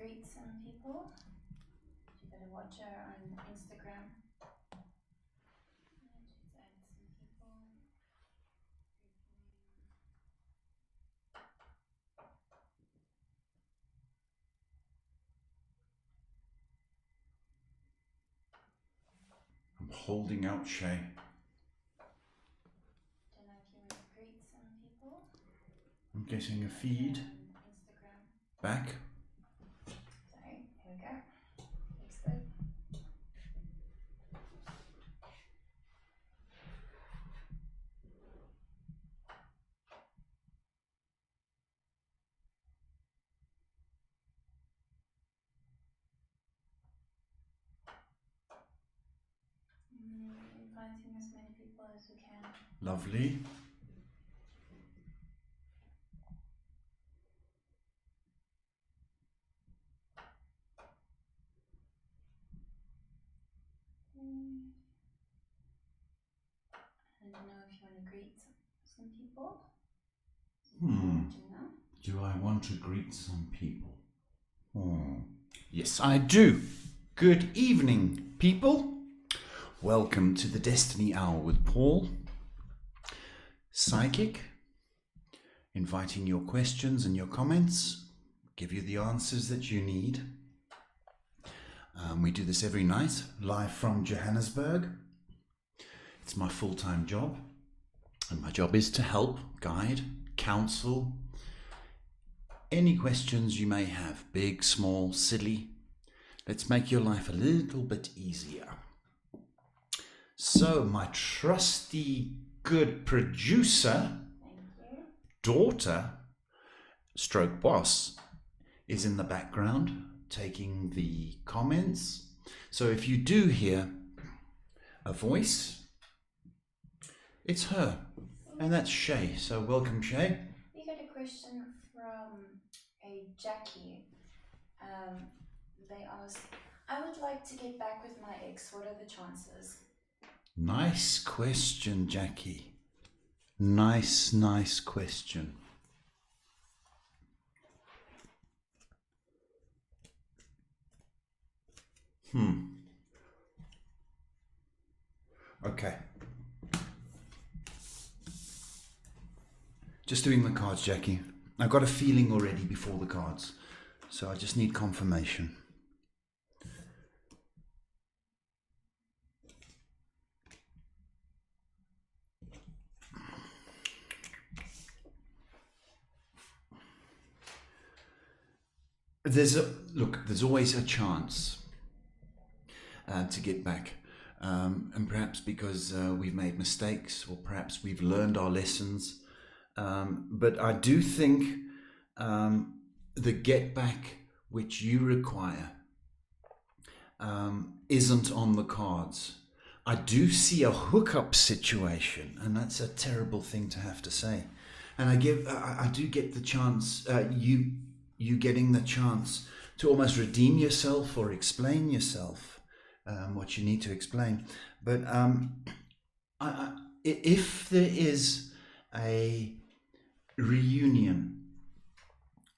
greet some people? You better watch her on Instagram. Just add some people. I'm holding out, Shay. Don't know if you want to greet some people. I'm getting a feed Instagram. back. Sorry, here we go. Looks good. Inviting as many people as we can. Lovely. I don't know if you want to greet some people. Do I want to greet some people? Yes, I do. Good evening, people. Welcome to the Destiny Hour with Paul. Psychic, inviting your questions and your comments, give you the answers that you need. We do this every night, live from Johannesburg. It's my full-time job, and my job is to help, guide, counsel, any questions you may have, big, small, silly. Let's make your life a little bit easier. So, my trusty, good producer, daughter, stroke boss, is in the background taking the comments. So if you do hear a voice, it's her, and that's Shay. So welcome, Shay. We got a question from a Jackie. They asked, I would like to get back with my ex. What are the chances? Nice question, Jackie. Nice question. Okay. Just doing the cards, Jackie. I've got a feeling already before the cards, so I just need confirmation. There's always a chance to get back, and perhaps because we've made mistakes, or perhaps we've learned our lessons. But I do think the get back which you require isn't on the cards. I do see a hookup situation, and that's a terrible thing to have to say. And I do get the chance, you getting the chance to almost redeem yourself or explain yourself, what you need to explain. But if there is a reunion,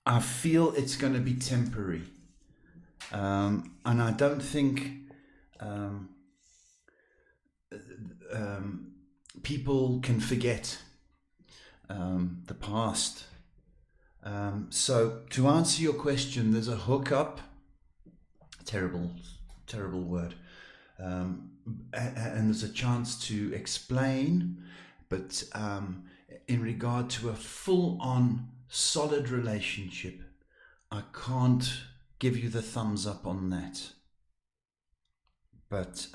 I feel it's going to be temporary, and I don't think people can forget the past. So to answer your question, there's a hookup, terrible word, and there's a chance to explain, but in regard to a full-on solid relationship, I can't give you the thumbs up on that. But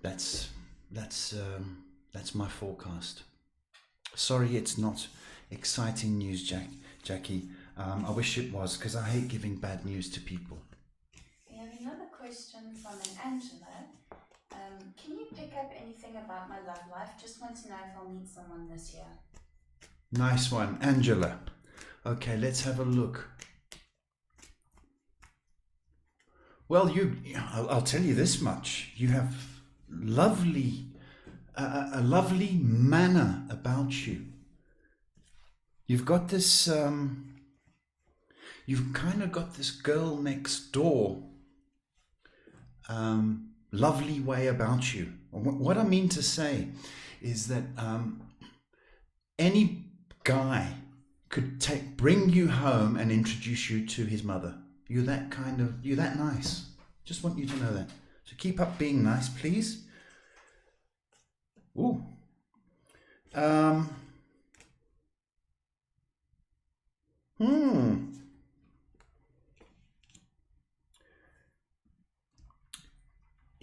that's my forecast. Sorry, it's not exciting news, Jackie. I wish it was, because I hate giving bad news to people. We have another question from an Angela. Can you pick up anything about my love life? Just want to know if I'll meet someone this year. Nice one, Angela. Okay, let's have a look. Well, I'll tell you this much. You have a lovely manner about you. you've got this, you've kind of got this girl next door lovely way about you. What I mean to say is that any guy could bring you home and introduce you to his mother. You're that nice. Just want you to know that. So keep up being nice, please. Ooh.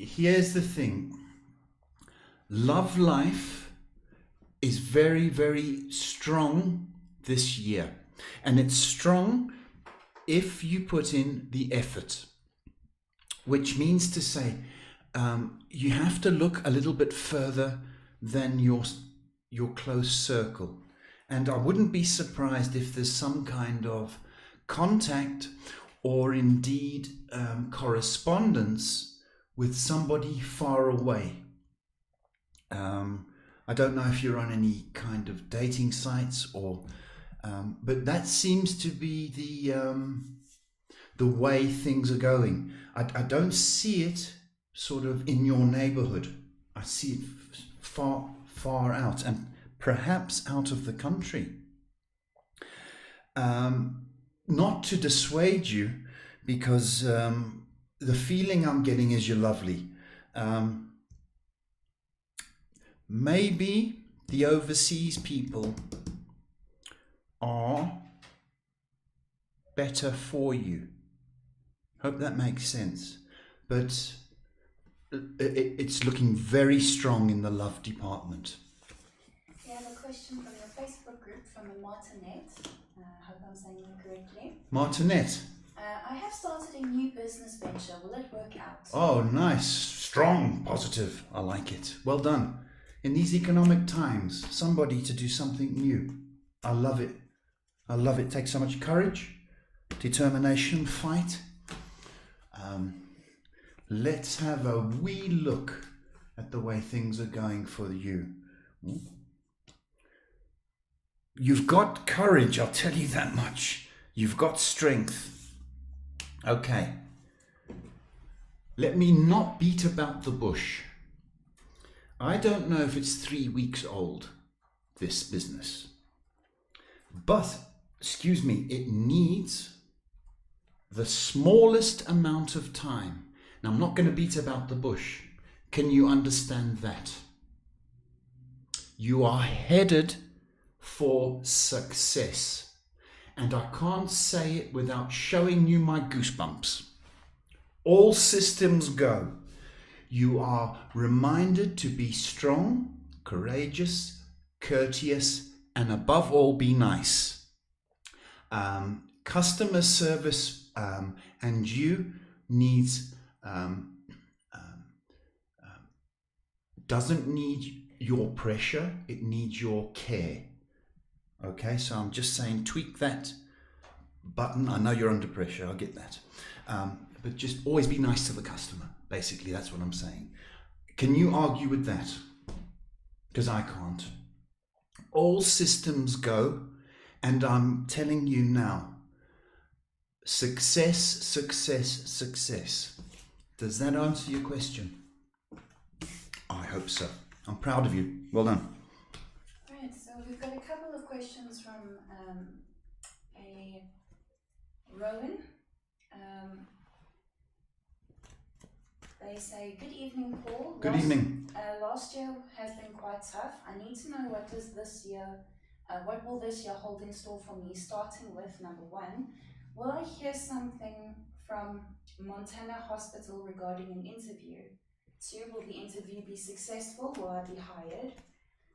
Here's the thing. Love life is very, very strong this year. And it's strong if you put in the effort. Which means to say, you have to look a little bit further than your close circle. And I wouldn't be surprised if there's some kind of contact or indeed correspondence with somebody far away. I don't know if you're on any kind of dating sites or, but that seems to be the way things are going. I don't see it sort of in your neighborhood. I see it far out and perhaps out of the country. Not to dissuade you, because the feeling I'm getting is you're lovely. Maybe the overseas people are better for you. Hope that makes sense. But it's looking very strong in the love department. We have a question from your Facebook group from a Martinette. I hope I'm saying that correctly. Martinette. I have started a new business venture. Will it work out? Oh, nice. Strong, positive. I like it. Well done. In these economic times, somebody to do something new. I love it. I love it. Takes so much courage, determination, fight. Let's have a wee look at the way things are going for you. You've got courage, I'll tell you that much. You've got strength. Okay. Let me not beat about the bush. I don't know if it's 3 weeks old, this business. But, excuse me, it needs the smallest amount of time. Now, I'm not going to beat about the bush. Can you understand that? You are headed for success. And I can't say it without showing you my goosebumps. All systems go. You are reminded to be strong, courageous, courteous, and above all, be nice. Customer service and you needs doesn't need your pressure, it needs your care. Okay, so I'm just saying tweak that button. I know you're under pressure, I get that. But just always be nice to the customer. Basically, that's what I'm saying. Can you argue with that? Because I can't. All systems go, and I'm telling you now, success, success, success. Does that answer your question? I hope so. I'm proud of you. Well done. Right, so we've got a couple of questions from a Rowan. They say, good evening, Paul. Good evening. Last year has been quite tough. I need to know what will this year hold in store for me, starting with number 1. Will I hear something from Montana Hospital regarding an interview? 2, will the interview be successful? Will I be hired?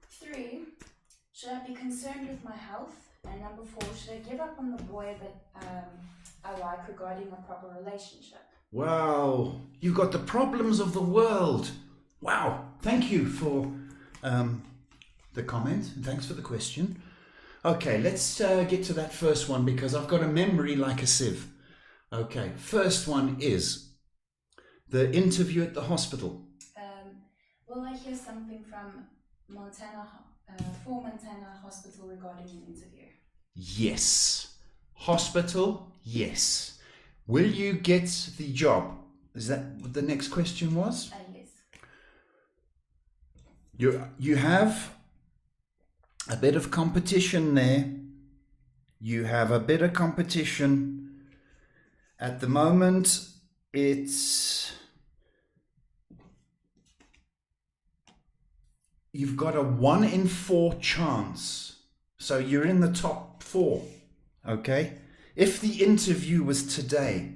3, should I be concerned with my health? And number 4, should I give up on the boy that I like regarding a proper relationship? Wow, you've got the problems of the world. Wow, thank you for the comment. Thanks for the question. Okay, let's get to that first one because I've got a memory like a sieve. Okay, first one is the interview at the hospital. Will I hear something from Montana Hospital regarding an interview? Yes. Hospital? Yes. Will you get the job? Is that what the next question was? Yes. You have a bit of competition there. You have a bit of competition. At the moment, you've got a 1 in 4 chance. So you're in the top 4, okay? If the interview was today,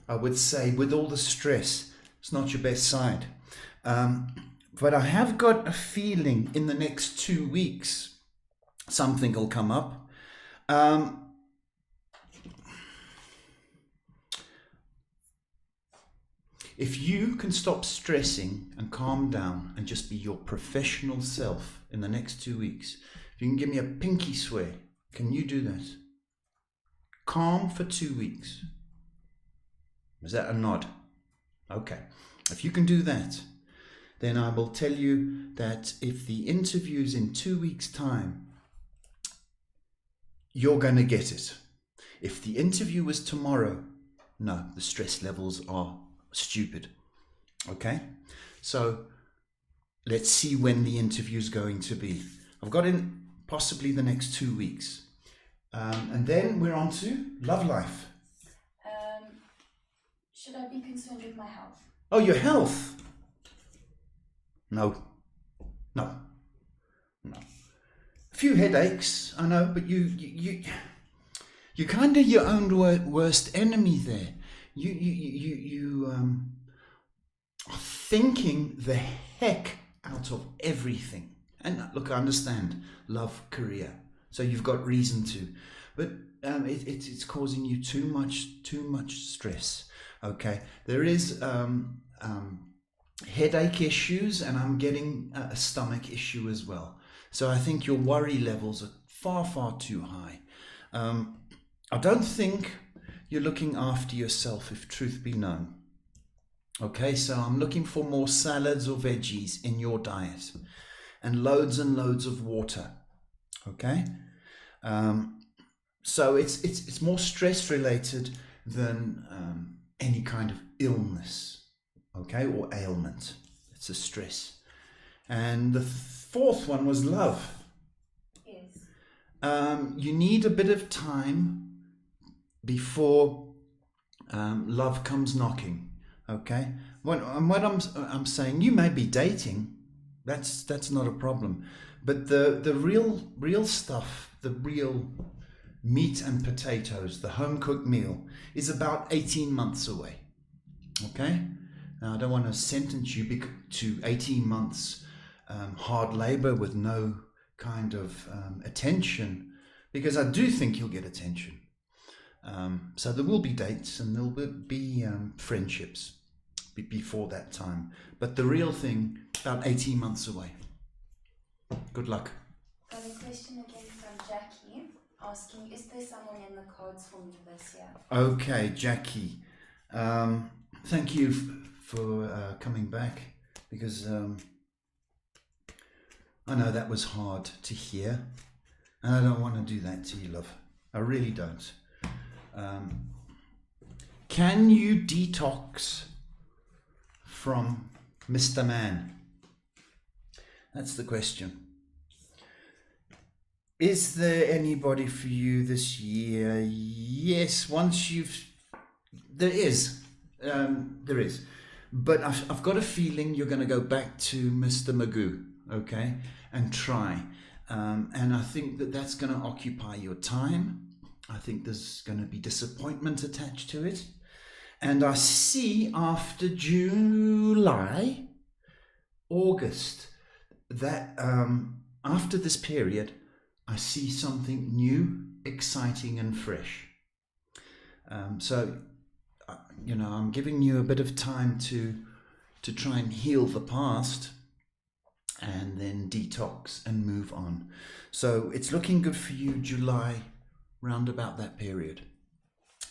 I would say with all the stress, it's not your best side. But I have got a feeling in the next 2 weeks, something will come up. If you can stop stressing and calm down and just be your professional self in the next 2 weeks, if you can give me a pinky swear, can you do that? Calm for 2 weeks. Is that a nod? Okay. If you can do that, then I will tell you that if the interview's in 2 weeks' time, you're going to get it. If the interview was tomorrow, no, the stress levels are stupid. Okay? So let's see when the interview's going to be. I've got in possibly the next 2 weeks. And then we're on to love life. Should I be concerned with my health? Oh, your health? No. A few headaches, I know, but you're kind of your own worst enemy there. You are thinking the heck out of everything. And look, I understand love, career, so you've got reason to, but it's causing you too much stress. Okay, there is headache issues, and I'm getting a stomach issue as well. So I think your worry levels are far too high. I don't think you're looking after yourself, if truth be known. Okay, so I'm looking for more salads or veggies in your diet, and loads of water. Okay, so it's more stress related than any kind of illness, okay, or ailment. It's a stress. And the fourth one was love. Yes. You need a bit of time before love comes knocking, okay? What I'm saying, you may be dating, that's not a problem, but the real stuff, the real meat and potatoes, the home-cooked meal, is about 18 months away, okay? Now, I don't want to sentence you to 18 months hard labor with no kind of attention, because I do think you'll get attention. So there will be dates and there will be friendships before that time. But the real thing, about 18 months away. Good luck. Got a question again from Jackie, asking, is there someone in the cards for me this year? Okay, Jackie. Thank you for coming back, because I know that was hard to hear, and I don't want to do that to you, love. I really don't. Can you detox from Mr. Man? That's the question. Is there anybody for you this year? Yes, there is. But I've got a feeling you're going to go back to Mr. Magoo, okay, and try. And I think that's going to occupy your time. I think there's going to be disappointment attached to it. And I see after July, August, that after this period, I see something new, exciting and fresh. So, I'm giving you a bit of time to try and heal the past and then detox and move on. So it's looking good for you, July, round about that period.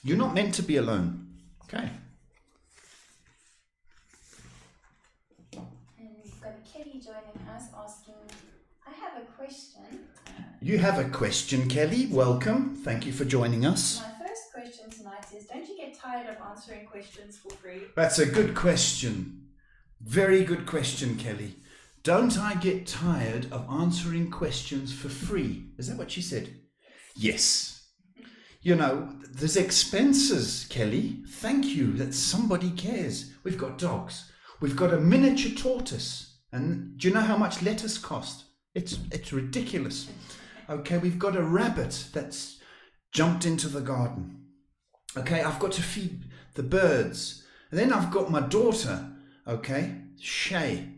You're not meant to be alone. Okay. And we've got Kelly joining us, asking, I have a question. You have a question, Kelly. Welcome. Thank you for joining us. My first question tonight is, don't you get tired of answering questions for free? That's a good question. Very good question, Kelly. Don't I get tired of answering questions for free? Is that what she said? Yes. You know, there's expenses, Kelly. Thank you that somebody cares. We've got dogs. We've got a miniature tortoise. And do you know how much lettuce cost? It's ridiculous. Okay, we've got a rabbit that's jumped into the garden. Okay, I've got to feed the birds. And then I've got my daughter, okay, Shay.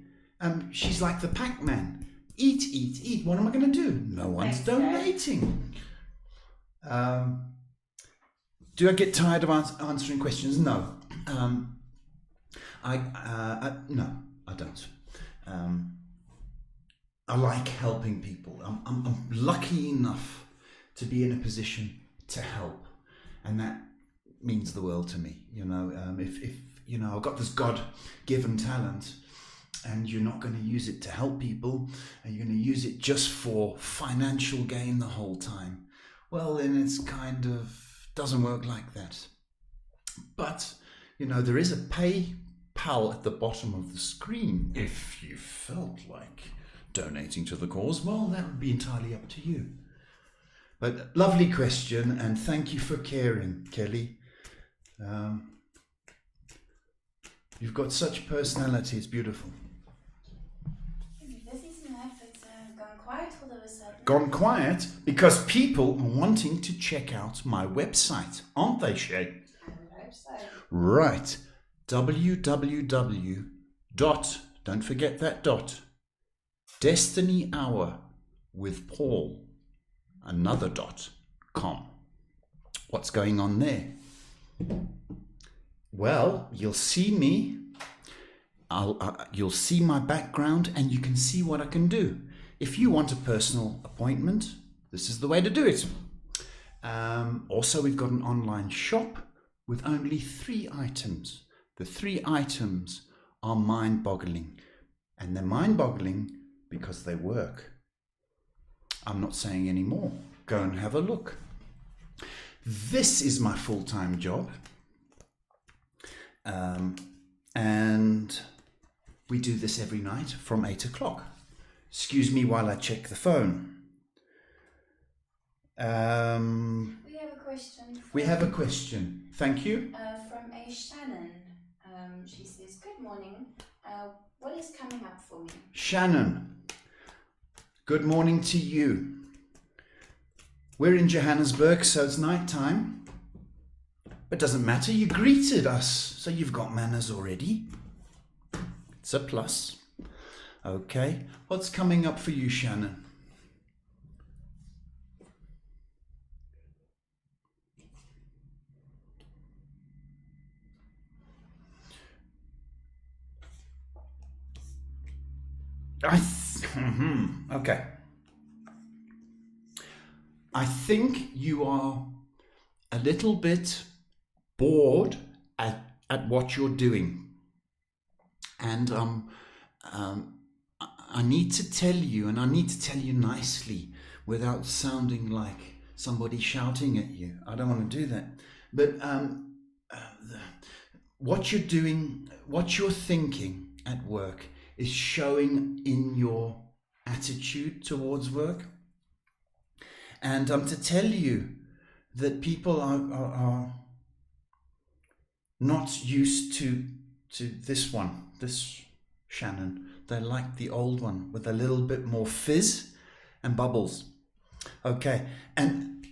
She's like the Pac-Man. Eat, eat, eat. What am I going to do? No one's donating. Do I get tired of answering questions? No. No, I don't. I like helping people. I'm lucky enough to be in a position to help, and that means the world to me. You know, if you know, I've got this God-given talent, and you're not going to use it to help people, and you're going to use it just for financial gain the whole time, well, then it's kind of doesn't work like that. But you know, there is a PayPal at the bottom of the screen if you felt like donating to the cause. Well, that would be entirely up to you. But lovely question, and thank you for caring, Kelly. You've got such personality, it's beautiful. Busy tonight, but gone quiet all of a sudden. Gone quiet because people are wanting to check out my website, aren't they, Shay? I would hope so. Right. www. Don't forget that dot. DestinyHourWithPaul. Another .com. What's going on there? Well, you'll see me. You'll see my background, and you can see what I can do. If you want a personal appointment, this is the way to do it. Also, we've got an online shop with only 3 items. The 3 items are mind-boggling, and they're mind-boggling because they work. I'm not saying any more. Go and have a look. This is my full-time job. And we do this every night from 8 o'clock. Excuse me while I check the phone. We have a question. We have a question. Thank you. From a Shannon. She says, good morning. What is coming up for me? Shannon, good morning to you. We're in Johannesburg, so it's night time. But doesn't matter, you greeted us, so you've got manners already. It's a plus. Okay, what's coming up for you, Shannon? Okay. I think you are a little bit bored at what you're doing. And I need to tell you, and I need to tell you nicely without sounding like somebody shouting at you. I don't want to do that. But what you're doing, what you're thinking at work is showing in your attitude towards work. And to tell you that people are not used to this Shannon. They like the old one with a little bit more fizz and bubbles. Okay, and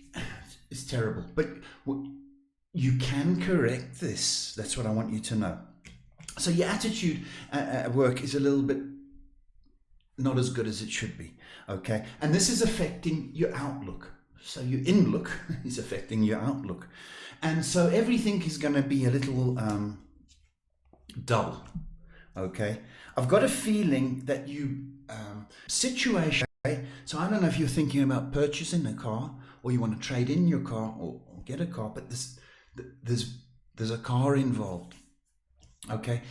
it's terrible, but you can correct this. That's what I want you to know. So your attitude at work is a little bit not as good as it should be. Okay, and this is affecting your outlook. So your in-look is affecting your outlook. And so everything is going to be a little dull. Okay, I've got a feeling that you situation. So I don't know if you're thinking about purchasing a car, or you want to trade in your car, or get a car, but there's a car involved. Okay,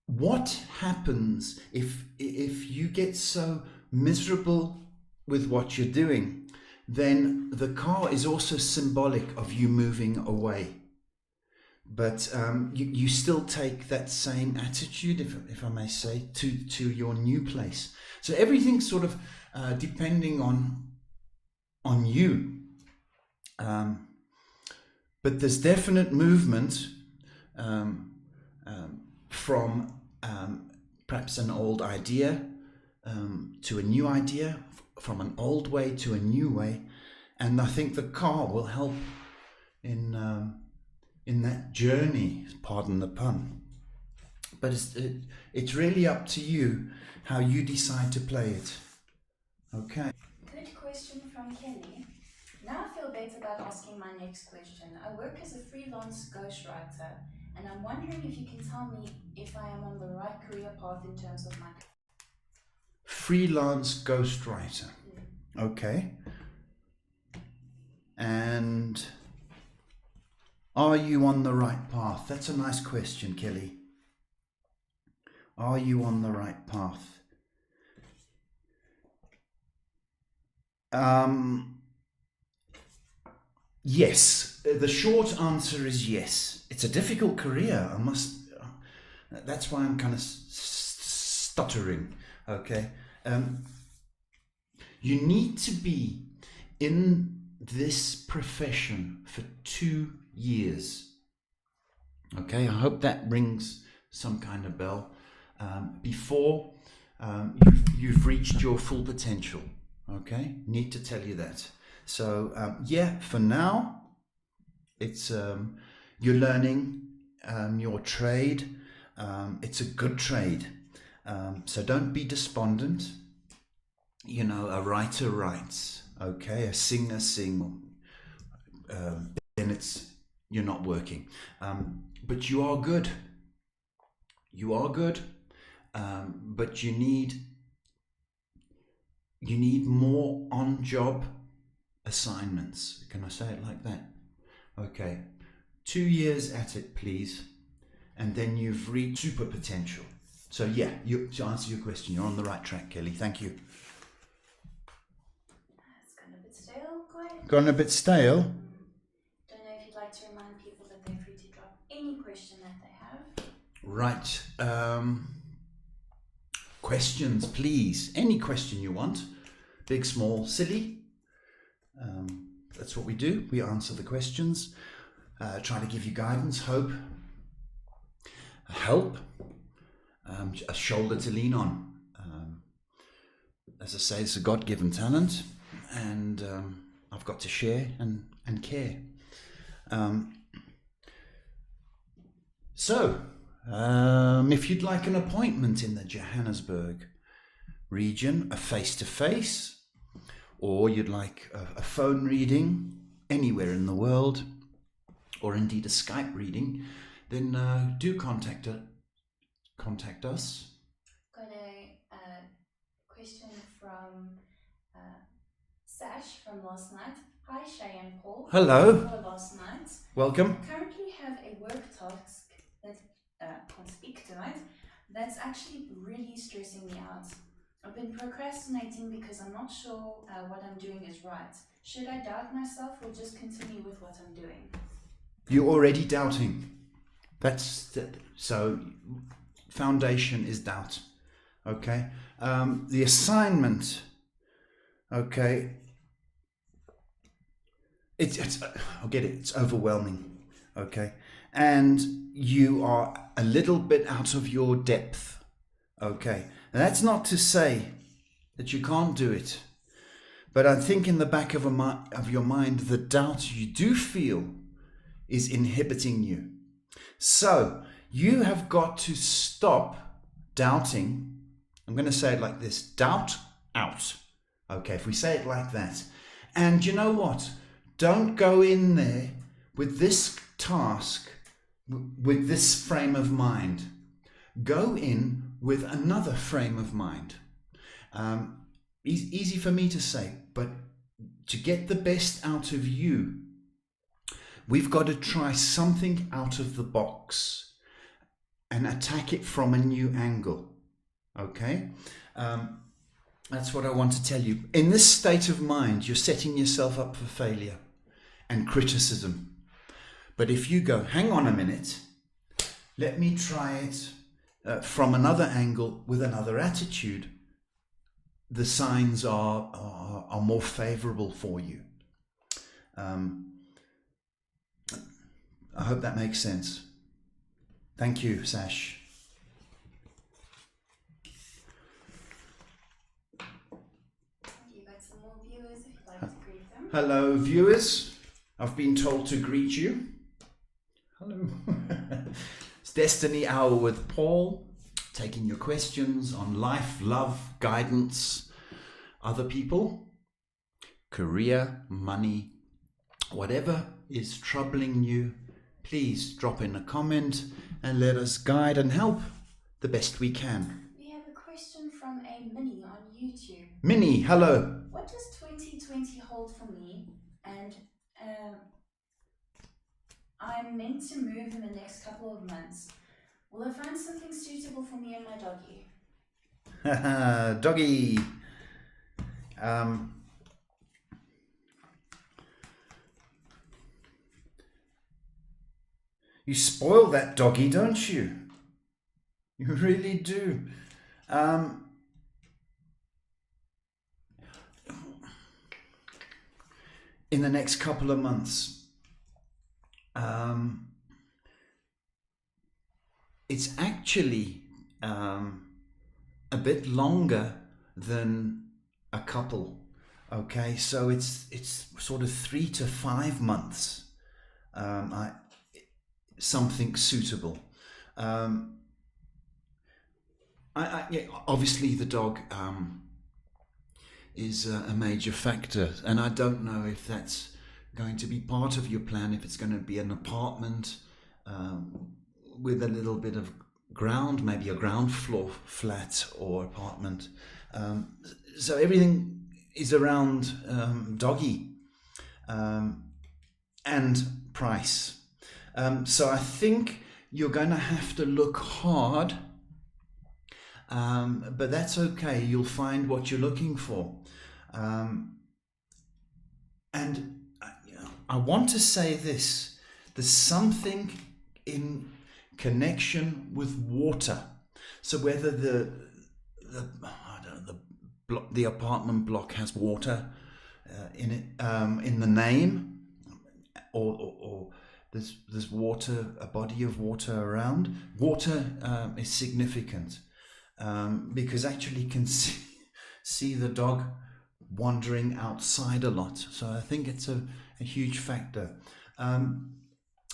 what happens if you get so miserable with what you're doing, then the car is also symbolic of you moving away. But you still take that same attitude, if I may say, to your new place. So everything's sort of depending on you. But there's definite movement from perhaps an old idea to a new idea, from an old way to a new way. And I think the car will help in that journey, pardon the pun. But it's really up to you how you decide to play it. Okay. Good question from Kelly. Now I feel better about asking my next question. I work as a freelance ghostwriter, and I'm wondering if you can tell me if I am on the right career path in terms of my... Freelance ghostwriter. Okay. And are you on the right path? That's a nice question, Kelly. Are you on the right path? Yes. The short answer is yes. It's a difficult career. That's why I'm kind of stuttering. Okay. You need to be in this profession for 2 years. Okay, I hope that rings some kind of bell before you've reached your full potential. Okay, need to tell you that. So yeah, for now, it's you're learning your trade. It's a good trade. So don't be despondent. You know, a writer writes, okay, a singer sings, then you're not working. But you are good. You are good, but you need more on-job assignments. Can I say it like that? Okay, 2 years at it, please, and then you've reached super potential. So yeah, to answer your question, you're on the right track, Kelly. Thank you. It's gone a bit stale. Go ahead. Gone a bit stale? Don't know if you'd like to remind people that they're free to drop any question that they have. Right. Questions, please. Any question you want. Big, small, silly. That's what we do. We answer the questions. Try to give you guidance, hope, help. A shoulder to lean on. As I say, it's a God-given talent, and I've got to share and care. If you'd like an appointment in the Johannesburg region, a face-to-face, or you'd like a phone reading anywhere in the world, or indeed a Skype reading, then do contact us. Got a question from Sash from last night. Hi Shay and Paul. Hello. For last night. Welcome. I currently have a work task that can't speak tonight. That's actually really stressing me out. I've been procrastinating because I'm not sure what I'm doing is right. Should I doubt myself or just continue with what I'm doing? You're already doubting. So foundation is doubt. Okay. The assignment. Okay. I'll get it. It's overwhelming. Okay. And you are a little bit out of your depth. Okay. And that's not to say that you can't do it. But I think in the back of your mind, the doubt you do feel is inhibiting you. So you have got to stop doubting. I'm going to say it like this. Doubt out. Okay, if we say it like that. And you know what? Don't go in there with this task, with this frame of mind. Go in with another frame of mind. Easy for me to say, but to get the best out of you, we've got to try something out of the box and attack it from a new angle. Okay? That's what I want to tell you. In this state of mind, you're setting yourself up for failure and criticism. But if you go, hang on a minute, let me try it from another angle with another attitude, the signs are more favorable for you. I hope that makes sense. Thank you, Sash. You got some more viewers if you'd like to greet them. Hello, viewers. I've been told to greet you. Hello. It's Destiny Hour with Paul, taking your questions on life, love, guidance, other people, career, money, whatever is troubling you. Please drop in a comment and let us guide and help the best we can. We have a question from a Minnie on YouTube. Minnie, hello. What does 2020 hold for me? And I'm meant to move in the next couple of months. Will I find something suitable for me and my doggy? Doggy. You spoil that doggy, don't you? You really do. In the next couple of months, it's actually a bit longer than a couple. Okay, so it's sort of 3 to 5 months. Something suitable. Yeah, obviously the dog is a major factor, and I don't know if that's going to be part of your plan, if it's going to be an apartment with a little bit of ground, maybe a ground floor flat or apartment. So everything is around doggy and price. So I think you're going to have to look hard, but that's okay. You'll find what you're looking for. And I want to say this. There's something in connection with water. So whether the apartment block has water in it, in the name, or there's water, a body of water around. Water is significant because actually you can see the dog wandering outside a lot. So I think it's a huge factor.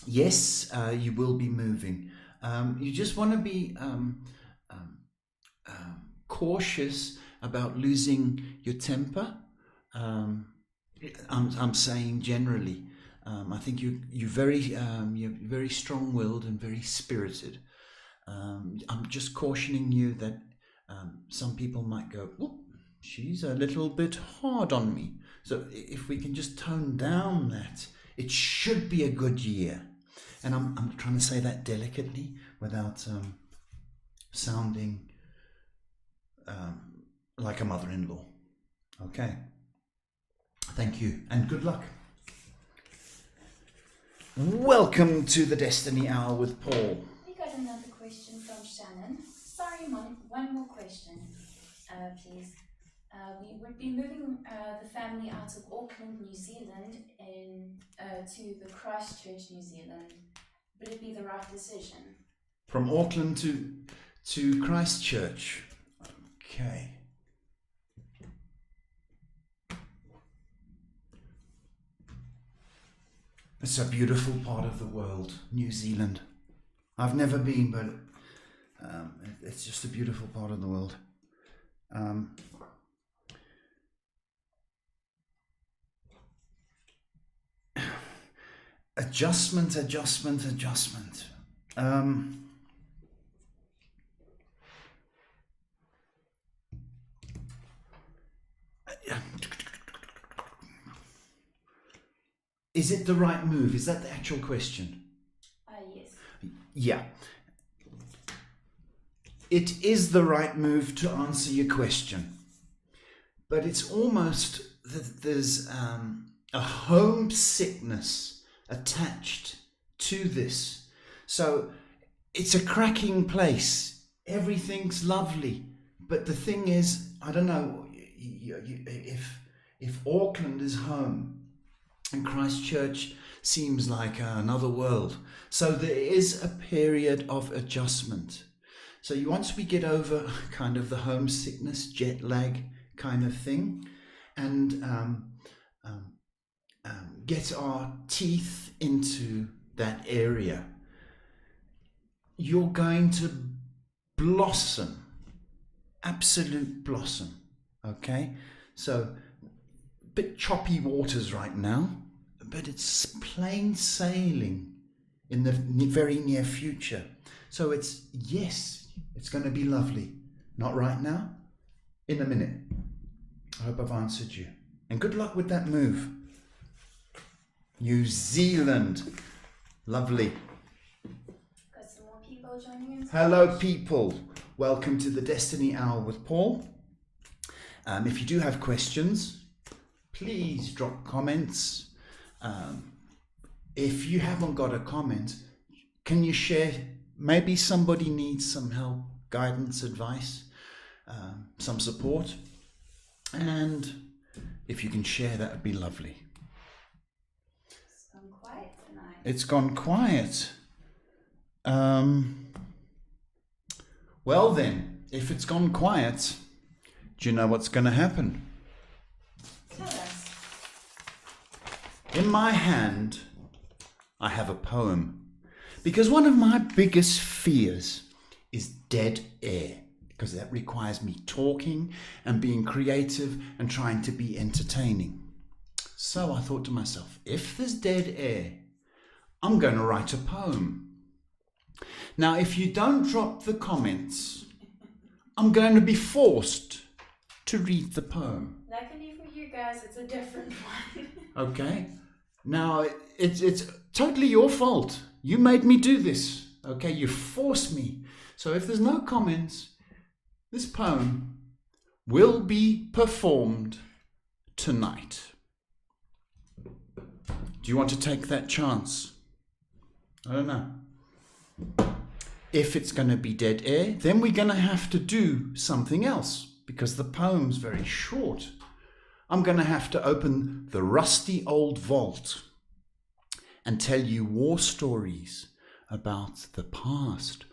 Yes, you will be moving. You just want to be cautious about losing your temper. I'm saying generally. I think you're very strong-willed and very spirited. I'm just cautioning you that some people might go, "Ooh, she's a little bit hard on me." So if we can just tone down that, it should be a good year. And I'm trying to say that delicately without sounding like a mother-in-law. Okay. Thank you and good luck. Welcome to the Destiny Hour with Paul. We got another question from Shannon. Sorry, Mom, one more question, please. We would be moving the family out of Auckland, New Zealand, to the Christchurch, New Zealand. Would it be the right decision? From Auckland to Christchurch. Okay. It's a beautiful part of the world, New Zealand. I've never been, but it's just a beautiful part of the world. Adjustment. Is it the right move? Is that the actual question? Yes. Yeah. It is the right move to answer your question. but it's almost that there's a homesickness attached to this. So it's a cracking place. Everything's lovely. But the thing is, I don't know, if Auckland is home and Christchurch seems like another world. So there is a period of adjustment. So once we get over kind of the homesickness, jet lag kind of thing, and get our teeth into that area, you're going to blossom, absolute blossom. Okay, so a bit choppy waters right now, but it's plain sailing in the very near future. So it's going to be lovely. Not right now, in a minute. I hope I've answered you. And good luck with that move. New Zealand. Lovely. Got some more people joining us. Hello, people. Welcome to the Destiny Hour with Paul. If you do have questions, please drop comments. If you haven't got a comment, can you share? Maybe somebody needs some help, guidance, advice, some support. And if you can share, that would be lovely. It's gone quiet tonight. It's gone quiet. Well then, if it's gone quiet, do you know what's going to happen? Tell us. In my hand, I have a poem. Because one of my biggest fears is dead air. Because that requires me talking and being creative and trying to be entertaining. So I thought to myself, if there's dead air, I'm going to write a poem. Now, if you don't drop the comments, I'm going to be forced to read the poem. Luckily for you guys, it's a different one. Okay? Now, it's totally your fault. You made me do this. Okay? You forced me. So if there's no comments, this poem will be performed tonight. Do you want to take that chance? I don't know. If it's going to be dead air, then we're going to have to do something else because the poem's very short. I'm going to have to open the rusty old vault and tell you war stories about the past.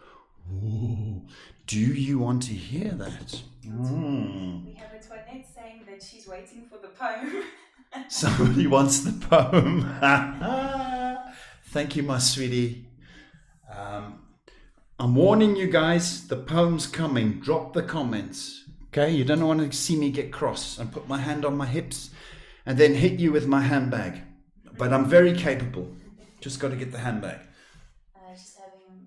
Ooh, do you want to hear that? We have a Toinette saying that she's waiting for the poem. Somebody wants the poem. Thank you, my sweetie. I'm warning you guys, the poem's coming. Drop the comments. Okay, you don't want to see me get cross and put my hand on my hips and then hit you with my handbag. But I'm very capable. Just got to get the handbag. Just having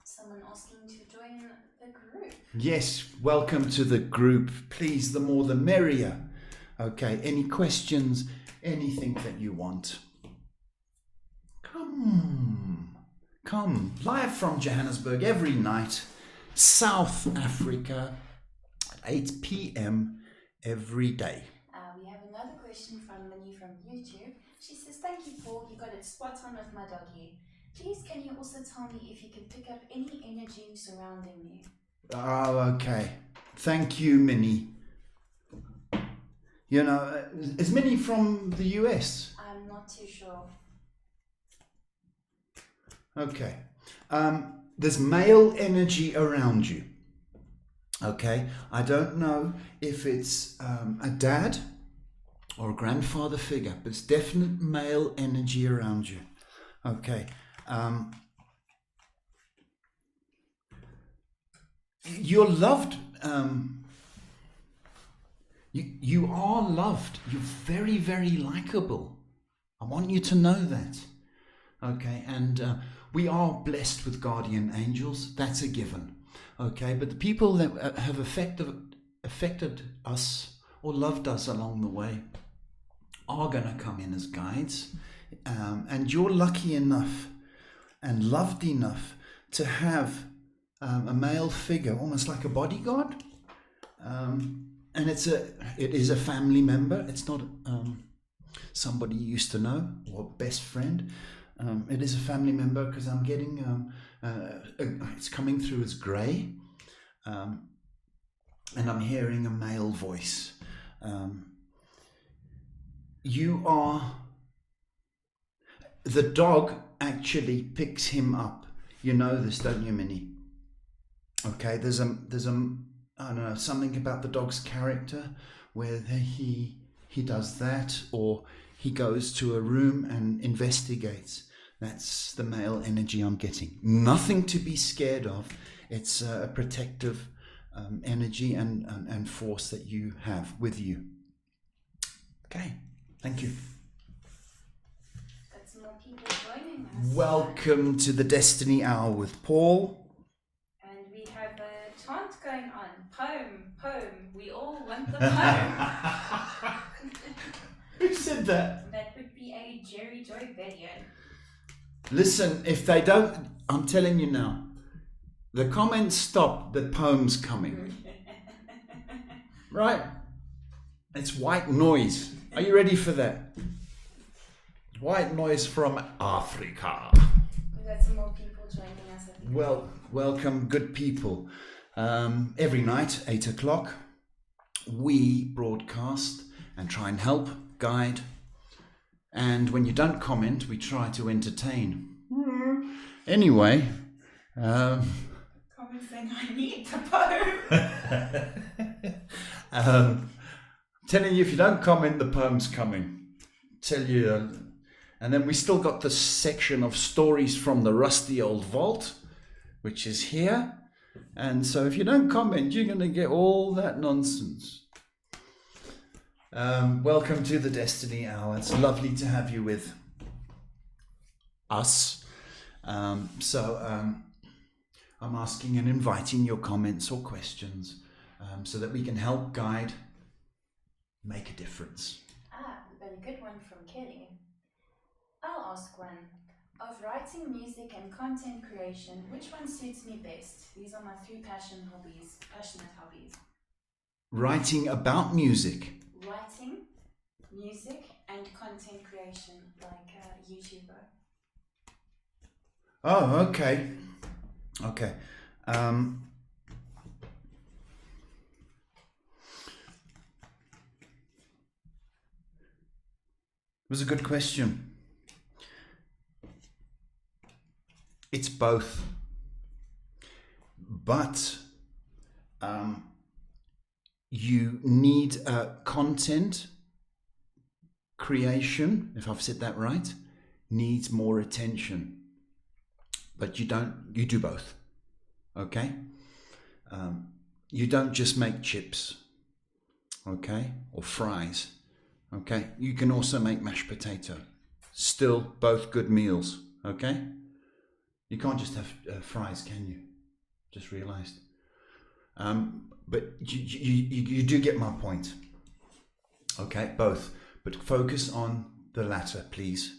someone asking to join the group. Yes, welcome to the group. Please, the more the merrier. Okay, any questions, anything that you want. Come, live from Johannesburg every night, South Africa, at 8 p.m. every day. We have another question from Minnie from YouTube. She says, thank you, Paul. You got it spot on with my doggy. Please, can you also tell me if you can pick up any energy surrounding me? Oh, okay. Thank you, Minnie. You know, is Minnie from the US? I'm not too sure. Okay. There's male energy around you. Okay. I don't know if it's a dad or a grandfather figure, but it's definite male energy around you. Okay. You're loved. You are loved. You're very, very likable. I want you to know that. Okay, and we are blessed with guardian angels. That's a given. Okay, but the people that have affected us or loved us along the way are going to come in as guides. And you're lucky enough and loved enough to have a male figure, almost like a bodyguard, And it is a family member. It's not somebody you used to know or best friend. It is a family member because I'm getting it's coming through as grey, and I'm hearing a male voice. The dog actually picks him up. You know this, don't you, Minnie? Okay, there's a I don't know, something about the dog's character where he does that, or he goes to a room and investigates. That's the male energy I'm getting. Nothing to be scared of. It's a protective energy and force that you have with you. Okay, thank you. Got some more people joining us. Welcome to the Destiny Hour with Paul. And we have a chant going on. Poem. We all want the poem. Who said that? That would be a Jerry Joy video. Listen, if they don't, I'm telling you now, the comments stop, the poem's coming. Right? It's white noise. Are you ready for that? White noise from Africa. We've got some more people joining us. Well, welcome, good people. Every night, 8 o'clock, we broadcast and try and help, guide. And when you don't comment, we try to entertain. Anyway. Comment saying, I need the poem. Telling you, if you don't comment, the poem's coming. Tell you. And then we still got the section of stories from the rusty old vault, which is here. And so if you don't comment, you're going to get all that nonsense. Welcome to the Destiny Hour. It's lovely to have you with us. I'm asking and inviting your comments or questions so that we can help, guide, make a difference. We've got a good one from Kelly. I'll ask one. Of writing, music and content creation, which one suits me best? These are my three passionate hobbies. Writing about music. Writing, music and content creation, like a YouTuber. Oh, okay. Okay. It was a good question. It's both. But you need content creation, if I've said that right, needs more attention. But you do both. Okay? You don't just make chips, okay, or fries, okay? You can also make mashed potato. Still both good meals, okay? You can't just have fries, can you? Just realized. But you do get my point. Okay, both. But focus on the latter, please.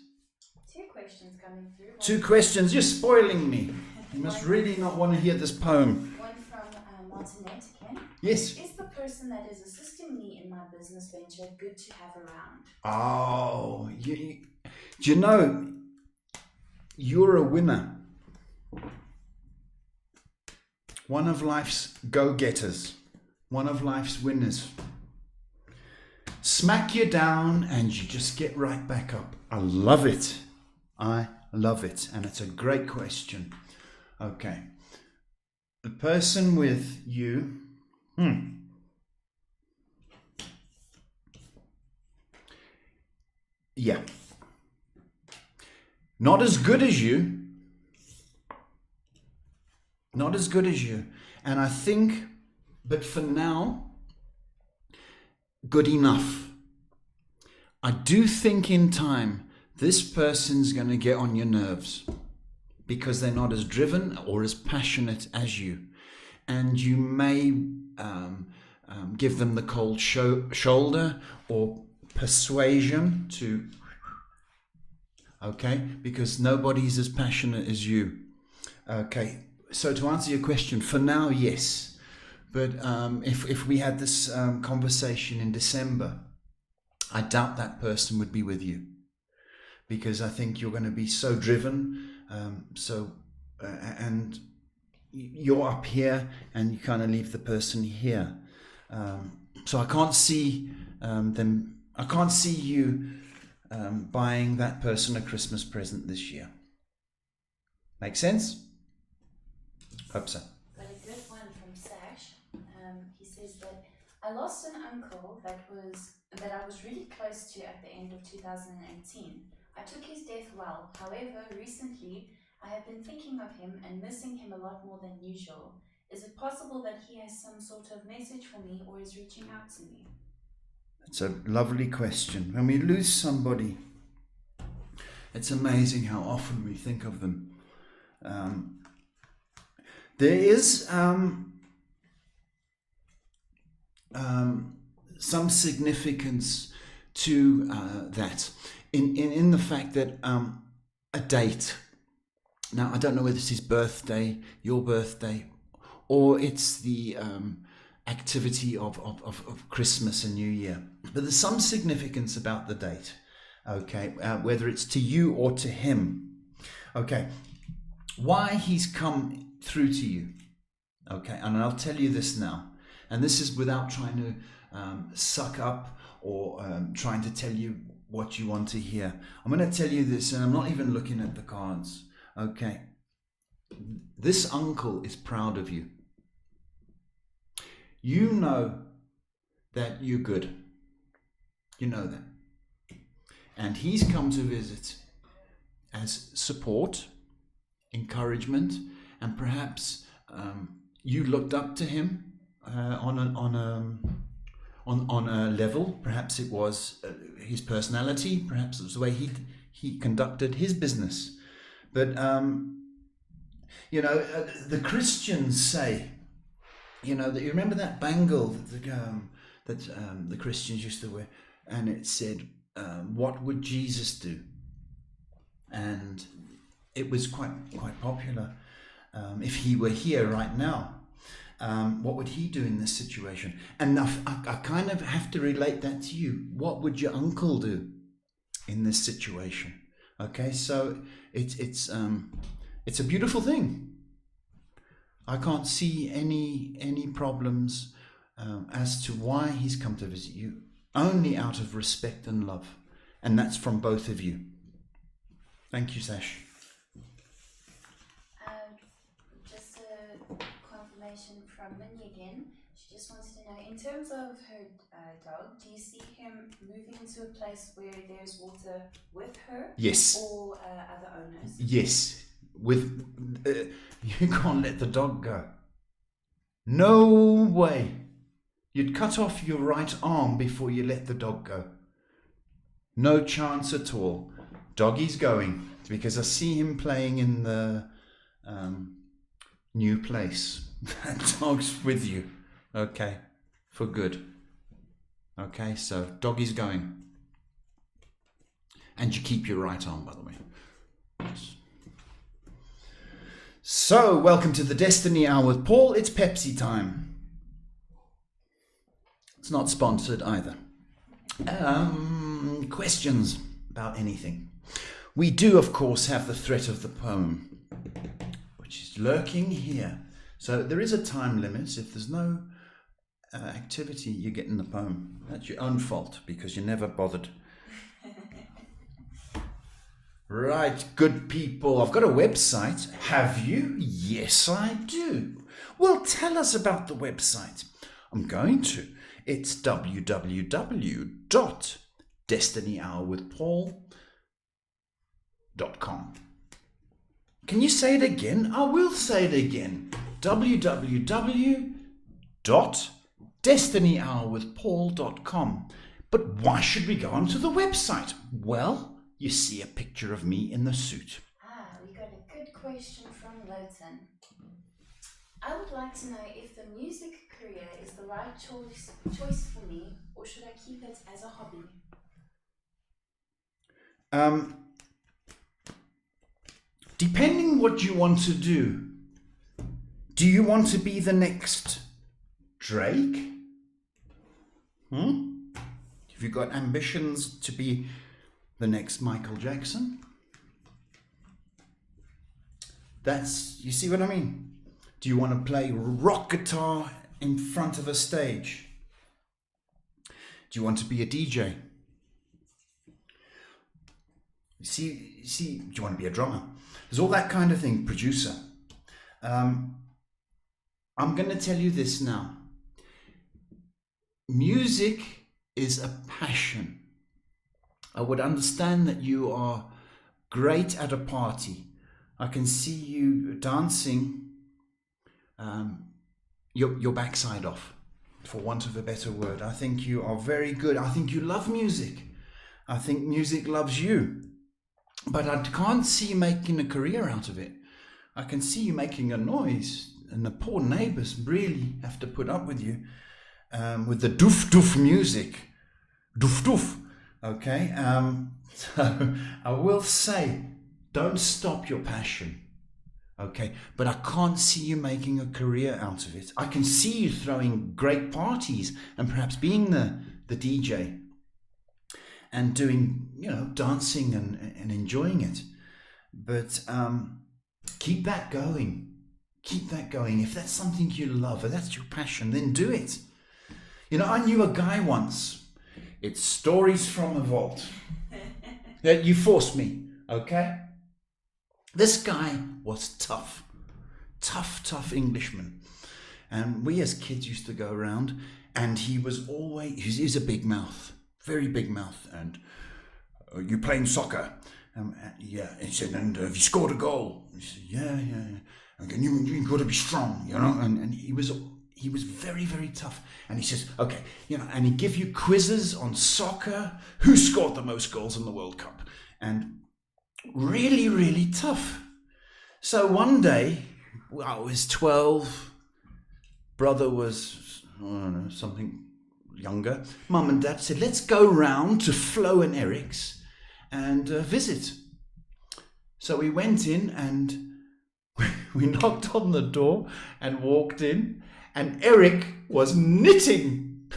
Two questions coming through. Two questions, you're spoiling me. You must really not want to hear this poem. One from Martinette again. Yes. Is the person that is assisting me in my business venture good to have around? Oh, you know, you're a winner. One of life's go-getters. One of life's winners. Smack you down and you just get right back up. I love it. I love it. And it's a great question. Okay. The person with you. Yeah. Not as good as you. Not as good as you. And I think, but for now, good enough. I do think in time, this person's going to get on your nerves because they're not as driven or as passionate as you. And you may give them the cold shoulder or persuasion to, okay, because nobody's as passionate as you. Okay, so to answer your question, for now, yes. But if we had this conversation in December, I doubt that person would be with you, because I think you're going to be so driven, and you're up here and you kind of leave the person here. So I can't see them. I can't see you buying that person a Christmas present this year. Make sense? Hope so. Got a good one from Sash. He says that I lost an uncle that I was really close to at the end of 2018. I took his death well. However, recently I have been thinking of him and missing him a lot more than usual. Is it possible that he has some sort of message for me or is reaching out to me? It's a lovely question. When we lose somebody, it's amazing how often we think of them. There is some significance to that in the fact that a date. Now, I don't know whether it's his birthday, your birthday, or it's the activity of Christmas and New Year. But there's some significance about the date, okay, whether it's to you or to him. Okay, why he's come through to you, okay, and I'll tell you this now, and this is without trying to suck up or trying to tell you what you want to hear. I'm going to tell you this, and I'm not even looking at the cards, okay. This uncle is proud of you. You know that you're good. You know that. And he's come to visit as support, encouragement, and perhaps you looked up to him on a level. Perhaps it was his personality. Perhaps it was the way he conducted his business. But the Christians say, that you remember that bangle that the Christians used to wear, and it said, "What would Jesus do?" And it was quite popular. If he were here right now, what would he do in this situation? And I kind of have to relate that to you. What would your uncle do in this situation? Okay, so it's a beautiful thing. I can't see any problems as to why he's come to visit you, only out of respect and love, and that's from both of you. Thank you, Sash. Just a confirmation from Minnie again. She just wanted to know, in terms of her dog, do you see him moving into a place where there's water with her? Yes. Or other owners? Yes. You can't let the dog go. No way. You'd cut off your right arm before you let the dog go. No chance at all. Doggy's going, because I see him playing in the new place. That dog's with you. Okay, for good. Okay, so doggy's going. And you keep your right arm, by the way. So, welcome to the Destiny Hour with Paul. It's Pepsi time. It's not sponsored either. Questions about anything. We do, of course, have the threat of the poem, which is lurking here. So there is a time limit. If there's no activity, you get in the poem. That's your own fault, because you never bothered. Right, good people. I've got a website. Have you? Yes, I do. Well, tell us about the website. I'm going to. It's www.DestinyHourWithPaul.com. Can you say it again? I will say it again. www.DestinyHourWithPaul.com. But why should we go onto the website? Well, you see a picture of me in the suit. We got a good question from Lowton. I would like to know if the music career is the right choice for me, or should I keep it as a hobby? Depending what you want to do. Do you want to be the next Drake? Have you got ambitions to be the next Michael Jackson? You see what I mean? Do you want to play rock guitar in front of a stage? Do you want to be a DJ? See, do you want to be a drummer? There's all that kind of thing, producer. I'm going to tell you this now. Music is a passion. I would understand that you are great at a party. I can see you dancing your backside off, for want of a better word. I think you are very good. I think you love music. I think music loves you. But I can't see you making a career out of it. I can see you making a noise, and the poor neighbors really have to put up with you with the doof music. Doof. Okay? So I will say, don't stop your passion. Okay? But I can't see you making a career out of it. I can see you throwing great parties and perhaps being the DJ and doing, dancing and enjoying it. But keep that going. Keep that going. If that's something you love, if that's your passion, then do it. I knew a guy once. It's stories from a vault. You forced me, okay? This guy was tough Englishman. And we as kids used to go around, and he was a big mouth. Very big mouth. And you playing soccer? Yeah. He said, and have you scored a goal? He said, yeah. And you've got to be strong, And he was very, very tough. And he says, okay, and he'd give you quizzes on soccer. Who scored the most goals in the World Cup? And really, really tough. So one day, I was 12. Brother was, I don't know, something younger. Mum and Dad said, let's go round to Flo and Eric's and visit. So we went in and we knocked on the door and walked in, and Eric was knitting.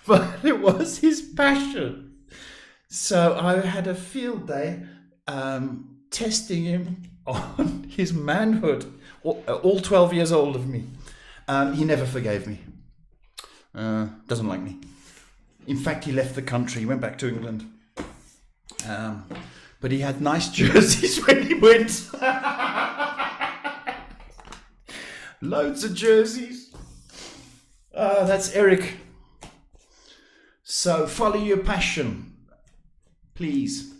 But it was his passion. So I had a field day testing him on his manhood, all 12 years old of me. He never forgave me. Doesn't like me. In fact, he left the country. He went back to England. But he had nice jerseys when he went. Loads of jerseys. That's Eric. So follow your passion, please.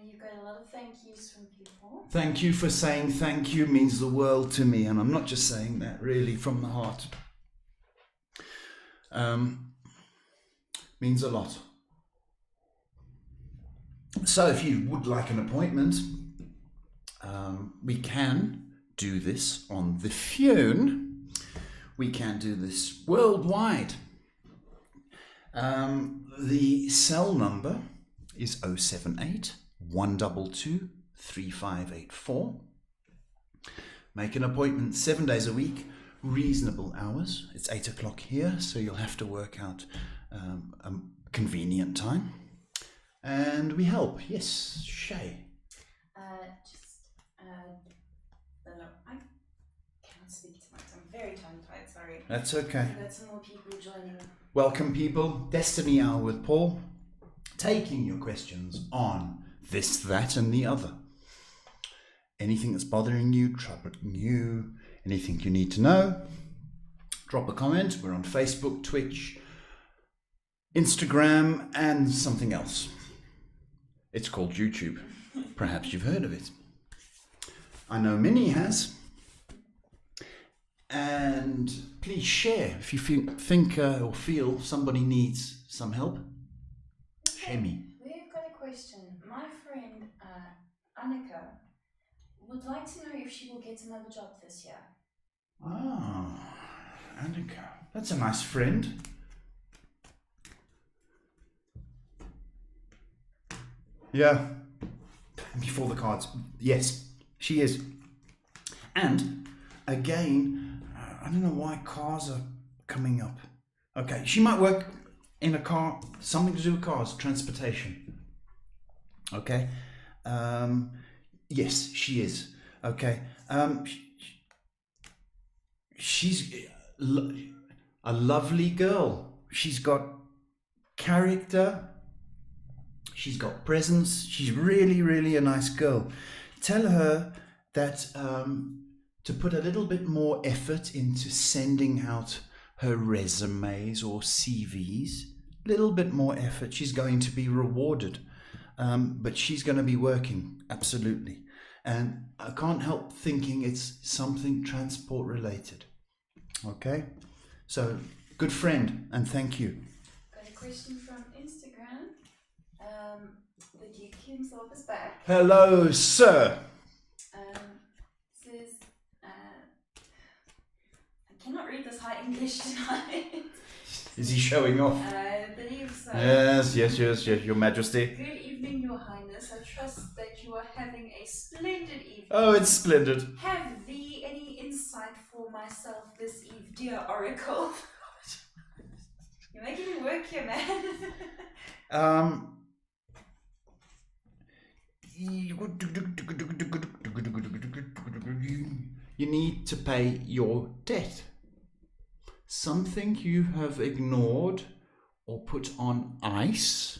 You got a lot of thank yous from people. Thank you for saying thank you, means the world to me, and I'm not just saying that, really from the heart. Means a lot. So if you would like an appointment, we can do this on the phone. We can do this worldwide. The cell number is 078 122 3584. Make an appointment 7 days a week, reasonable hours. It's 8 o'clock here, so you'll have to work out a convenient time. And we help. Yes, Shay. I cannot speak tonight. I'm very tongue-tied, sorry. That's okay. We've got some more people joining. Welcome, people. Destiny Hour with Paul, taking your questions on this, that, and the other. Anything that's bothering you, troubling you, anything you need to know, drop a comment. We're on Facebook, Twitch, Instagram, and something else. It's called YouTube. Perhaps you've heard of it. I know Minnie has. And please share if you think or feel somebody needs some help. Share me. We've got a question. My friend Annika would like to know if she will get another job this year. Ah, Annika. That's a nice friend. Yeah. Before the cards. Yes, she is. And again, I don't know why cars are coming up. Okay, she might work in a car, something to do with cars, transportation. Okay, yes, she is. Okay, she's a lovely girl. She's got character. She's got presence. She's really, really a nice girl. Tell her that to put a little bit more effort into sending out her resumes or CVs. A little bit more effort. She's going to be rewarded. But she's going to be working, absolutely. And I can't help thinking it's something transport related. Okay? So, good friend, and thank you. Got a question from Instagram. The Duke himself is back. Hello, sir. Says, I cannot read this high English tonight. Is he showing off? I believe so. Yes, Your Majesty. Good evening, Your Highness. I trust that you are having a splendid evening. Oh, it's splendid. Have thee any insight for myself this eve, dear Oracle? You're making me work here, man. You need to pay your debt. Something you have ignored or put on ice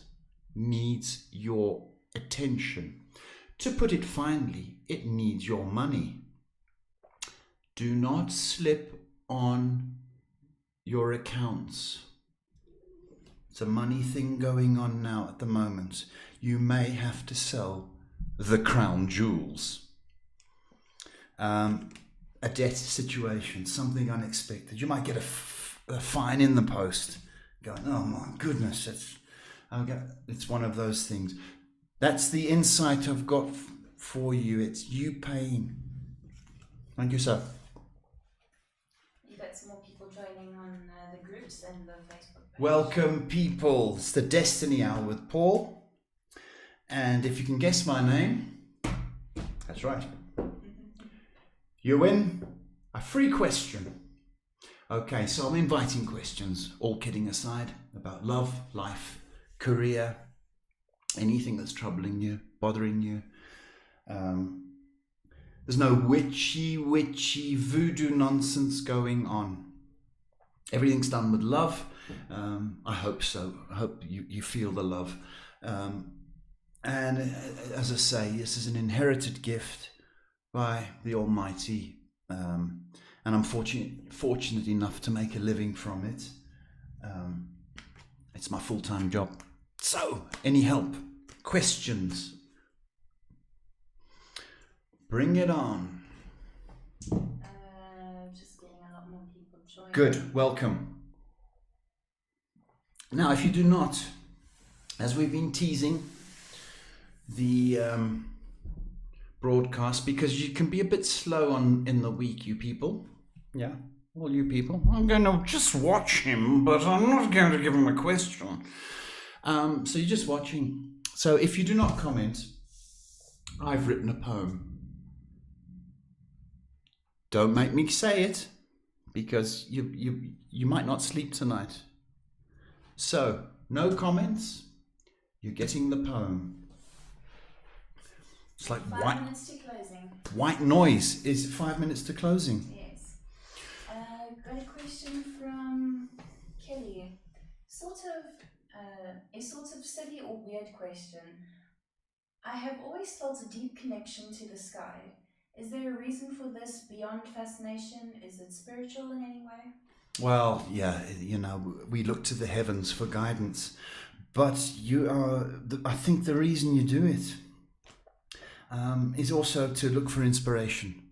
needs your attention. To put it finely, it needs your money. Do not slip on your accounts. It's a money thing going on now at the moment. You may have to sell the crown jewels. A debt situation, something unexpected. You might get a fine in the post. Going, oh my goodness, it's one of those things. That's the insight I've got for you. It's you paying. Thank you, sir. You got some more people joining on the groups and the Facebook page. Welcome, people. It's the Destiny Hour with Paul. And if you can guess my name, that's right. You win a free question. Okay, so I'm inviting questions, all kidding aside, about love, life, career, anything that's troubling you, bothering you. There's no witchy voodoo nonsense going on. Everything's done with love. I hope so. I hope you feel the love. And as I say, this is an inherited gift by the Almighty, and I'm fortunate enough to make a living from it. It's my full-time job. So, any help, questions, bring it on. Just getting a lot more people joining. Good, welcome. Now, if you do not, as we've been teasing the broadcast, because you can be a bit slow in the week, you people. Yeah, all you people. I'm going to just watch him, but I'm not going to give him a question. So you're just watching. So if you do not comment, I've written a poem. Don't make me say it, because you might not sleep tonight. So, no comments, you're getting the poem. It's like 5 minutes to closing. White noise is 5 minutes to closing. Yes. Got a question from Kelly. A sort of silly or weird question. I have always felt a deep connection to the sky. Is there a reason for this beyond fascination? Is it spiritual in any way? Well, yeah, we look to the heavens for guidance, but I think the reason you do it is also to look for inspiration.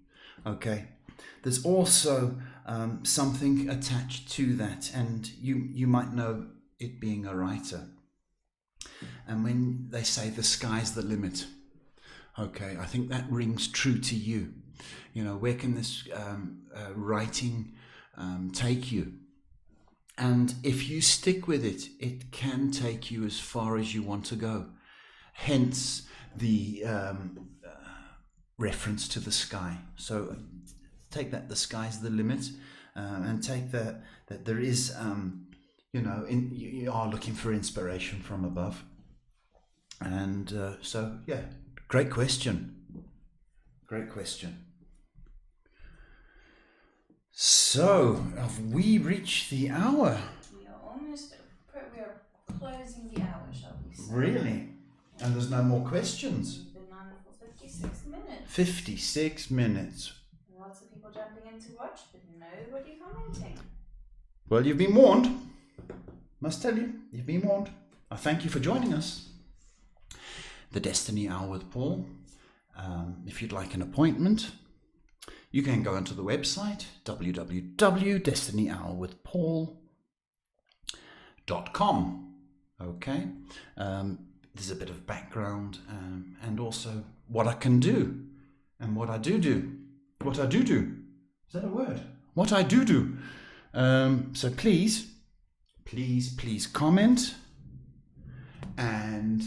Okay, there's also something attached to that, and you might know it being a writer. And when they say the sky's the limit, okay, I think that rings true to you. Where can this writing take you? And if you stick with it, it can take you as far as you want to go. Hence the reference to the sky. So take that the sky's the limit, and take that there is, you are looking for inspiration from above. And so, yeah, great question. Great question. So, have we reached the hour? We are closing the hour, shall we say? Really? And there's no more questions? We've been on for 56 minutes. 56 minutes. Lots of people jumping in to watch, but nobody commenting. Well, you've been warned. Must tell you, you've been warned. I thank you for joining us. The Destiny Hour with Paul. If you'd like an appointment, you can go onto the website, www.destinyhourwithpaul.com. Okay. There's a bit of background, and also what I can do and what I do. What I do. Is that a word? What I do. So please comment and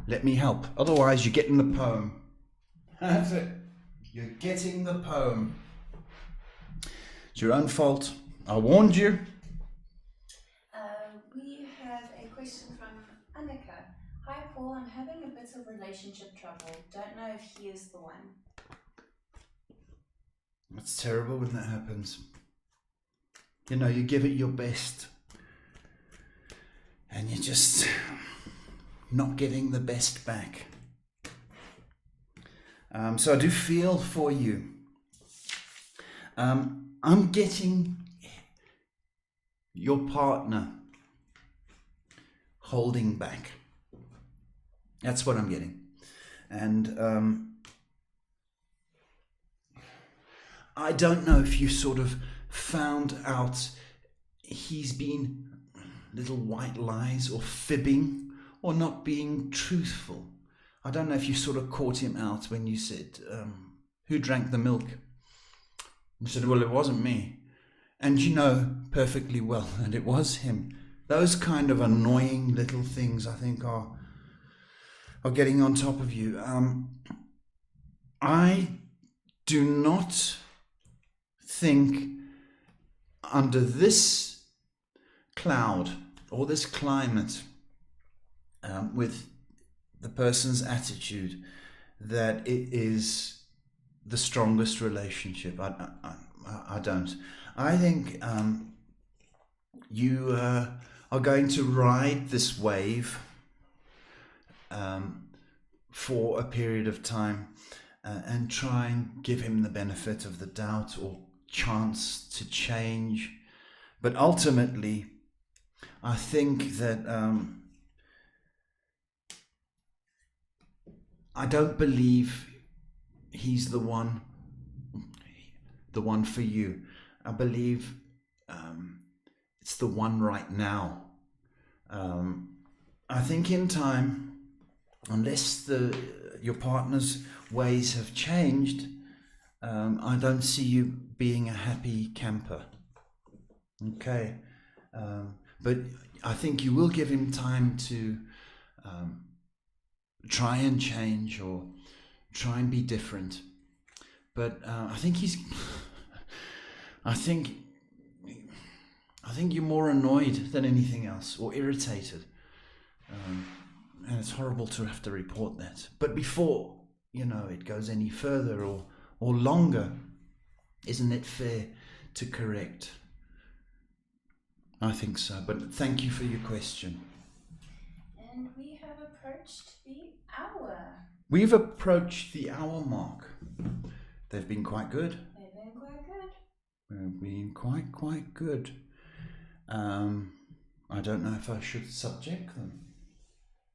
let me help. Otherwise, you're getting the poem. That's it. You're getting the poem. It's your own fault. I warned you. We have a question from Annika. Hi Paul, I'm having a bit of relationship trouble. Don't know if he is the one. It's terrible when that happens. You know, you give it your best and you're just not getting the best back. So I do feel for you. I'm getting your partner holding back. That's what I'm getting. And I don't know if you sort of found out he's been little white lies or fibbing or not being truthful. I don't know if you sort of caught him out when you said, who drank the milk? You said, well, it wasn't me. And you know perfectly well that it was him. Those kind of annoying little things, I think, are getting on top of you. I do not think under this cloud or this climate, with the person's attitude, that it is the strongest relationship. I don't. I think you are going to ride this wave for a period of time and try and give him the benefit of the doubt or chance to change. But ultimately, I think that I don't believe he's the one for you. I believe it's the one right now. I think in time, unless your partner's ways have changed, I don't see you being a happy camper. Okay. But I think you will give him time to try and change or try and be different. But I think you're more annoyed than anything else, or irritated. And it's horrible to have to report that. But before, it goes any further or longer, isn't it fair to correct? I think so. But thank you for your question. And we have approached the hour. We've approached the hour mark. They've been quite good. They've been quite good. They've been quite good. I don't know if I should subject them.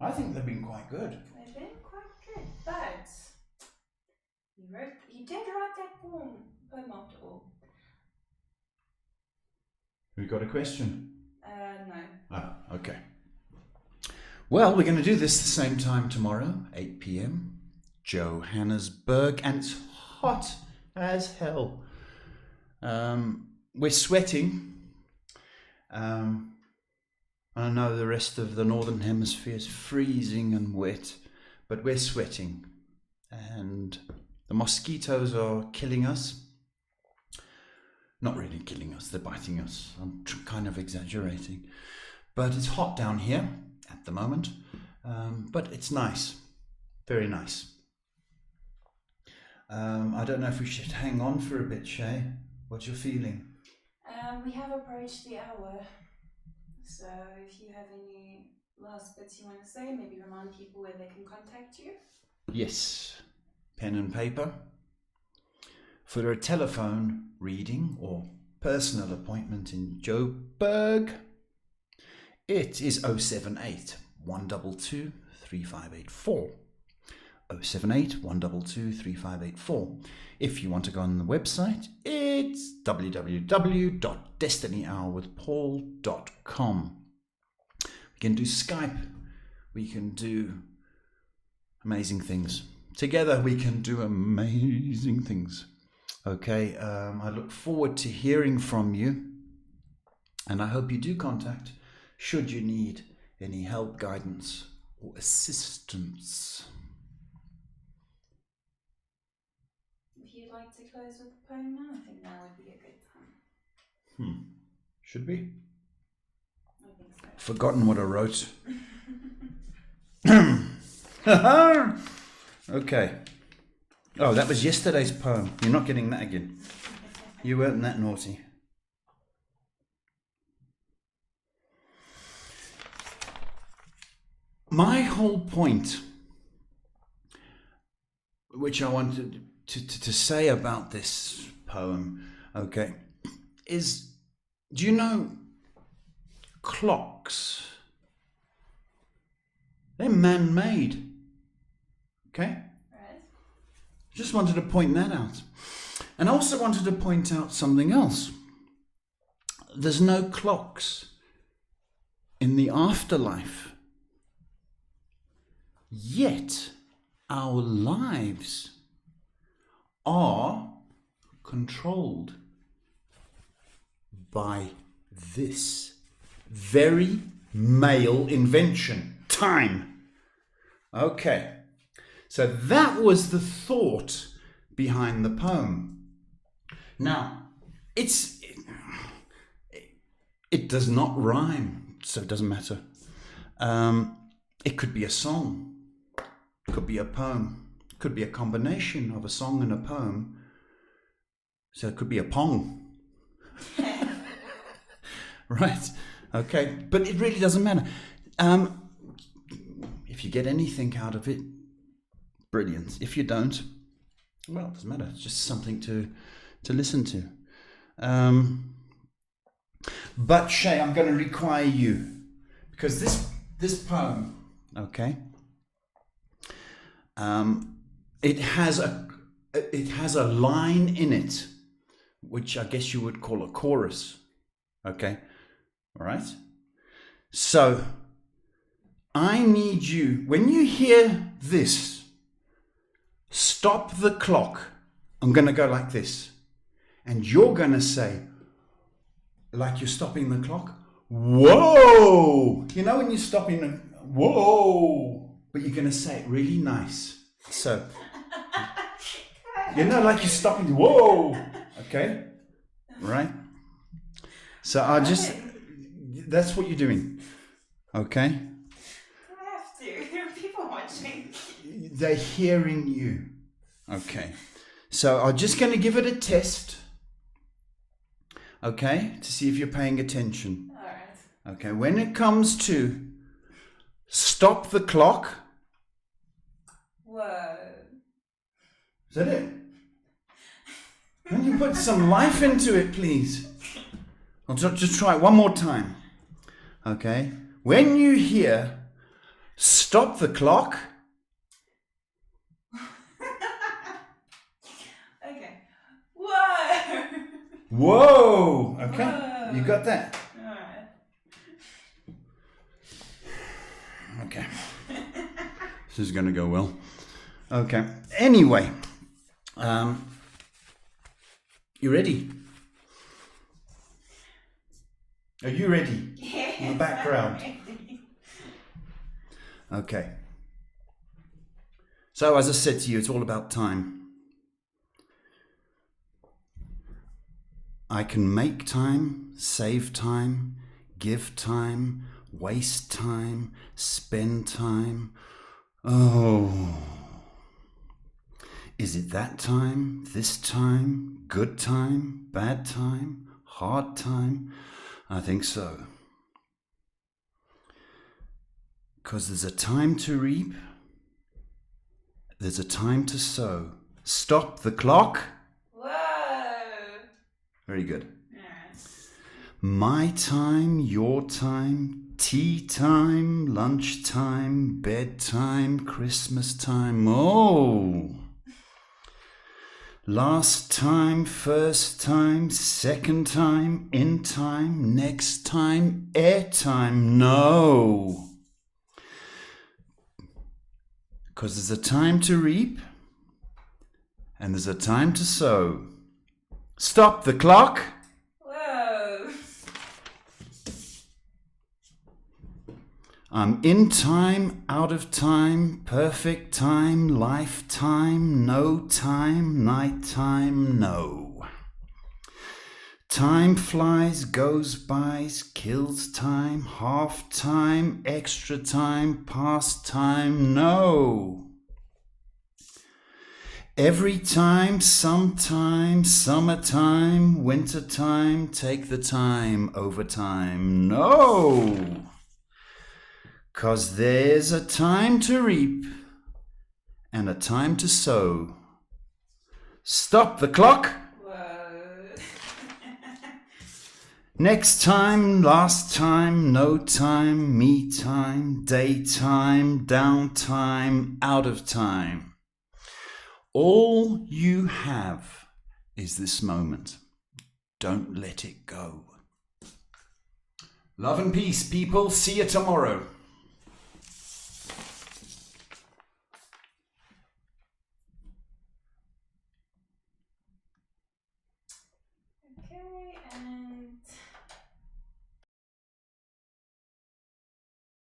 I think they've been quite good. They've been quite good, but you did write that poem after all. We got a question? No. Oh, okay. Well, we're going to do this the same time tomorrow, 8 p.m. Johannesburg, and it's hot as hell. We're sweating. I know the rest of the Northern Hemisphere is freezing and wet, but we're sweating. And The mosquitoes are killing us. Not really killing us, they're biting us. I'm kind of exaggerating. But it's hot down here at the moment. But it's nice. Very nice. I don't know if we should hang on for a bit, Shay. What's your feeling? We have approached the hour. So if you have any last bits you want to say, maybe remind people where they can contact you. Yes. Pen and paper. For a telephone reading or personal appointment in Joburg, it is 078 122 3584. 078 122 3584. If you want to go on the website, it's www.DestinyHourWithPaul.com. We can do Skype. We can do amazing things. Together we can do amazing things. Okay, I look forward to hearing from you, and I hope you do contact should you need any help, guidance, or assistance. If you'd like to close with a poem now, I think that would be a good time. Should we? I think so. Forgotten what I wrote. Okay. Oh, that was yesterday's poem. You're not getting that again. You weren't that naughty. My whole point, which I wanted to say about this poem, okay, is, do you know clocks? They're man-made, okay? Right. Just wanted to point that out. And I also wanted to point out something else. There's no clocks in the afterlife. Yet our lives are controlled by this very male invention, time. Okay, so that was the thought behind the poem. Now, it does not rhyme, so it doesn't matter. It could be a song, could be a poem, could be a combination of a song and a poem. So it could be a pong. Right, okay, but it really doesn't matter. If you get anything out of it, brilliant. If you don't, well, it doesn't matter. It's just something to listen to. But Shay, I'm going to require you, because this poem, okay, it has a line in it, which I guess you would call a chorus. Okay, all right. So I need you, when you hear this, stop the clock. I'm going to go like this. And you're going to say, like you're stopping the clock, whoa! You know when you're stopping the, whoa! But you're going to say it really nice. So, you know, like you're stopping, whoa! Okay? Right? So that's what you're doing. Okay? Do I have to? There are people watching. They're hearing you. Okay. So I'm just going to give it a test. Okay? To see if you're paying attention. All right. Okay. When it comes to stop the clock. Whoa. Is that it? Can you put some life into it, please? I'll just try it one more time. Okay. When you hear stop the clock. Okay. Whoa. Whoa. Okay. Whoa. You got that? All right. Okay. This is going to go well. Okay. Anyway. You ready? Are you ready? Yes, In the background. I'm ready. Okay. So as I said to you, it's all about time. I can make time, save time, give time, waste time, spend time. Oh, is it that time, this time, good time, bad time, hard time? I think so. 'Cause there's a time to reap, there's a time to sow. Stop the clock. Whoa! Very good. Yes. My time, your time, tea time, lunch time, bedtime, Christmas time. Oh! Last time, first time, second time, in time, next time, airtime. No! 'Cause there's a time to reap and there's a time to sow. Stop the clock. Whoa! I'm in time, out of time, perfect time, lifetime, no time, night time, no. Time flies, goes by, kills time, half time, extra time, past time, no. Every time, sometime, summertime, wintertime, take the time, overtime, no. 'Cause there's a time to reap and a time to sow. Stop the clock. Next time, last time, no time, me time, daytime, downtime, out of time. All you have is this moment. Don't let it go. Love and peace, people. See you tomorrow.